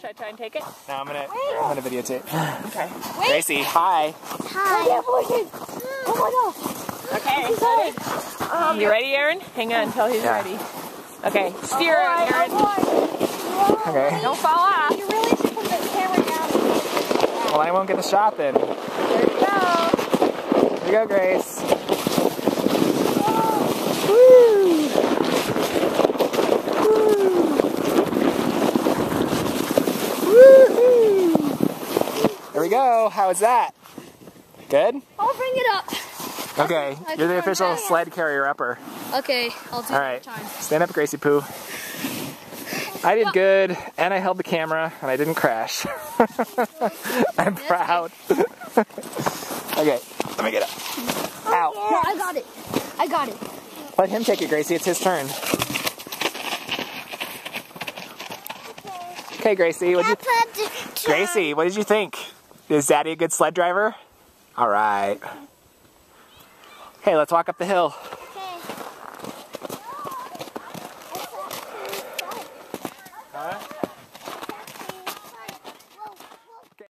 Should I try and take it? No, I'm gonna videotape. Okay. Gracie, hi. Hi. Oh my god. Okay, ready? You ready, Aaron? Hang on until he's ready. Okay, steer it, Aaron. Okay. Don't fall off. You really should put the camera down. Well, I won't get the shot then. There you go. Here you go, Grace. Woo! There we go. How was that? Good? I'll bring it up. Okay, you're the official sled carrier upper. Okay, I'll do All it right, time. stand up, Gracie Poo. I did good, and I held the camera, and I didn't crash. I'm proud. Okay, let me get up. Ow. No, I got it. I got it. Let him take it, Gracie. It's his turn. Okay, Gracie. Gracie, what did you think? Is Daddy a good sled driver? All right. Okay, let's walk up the hill.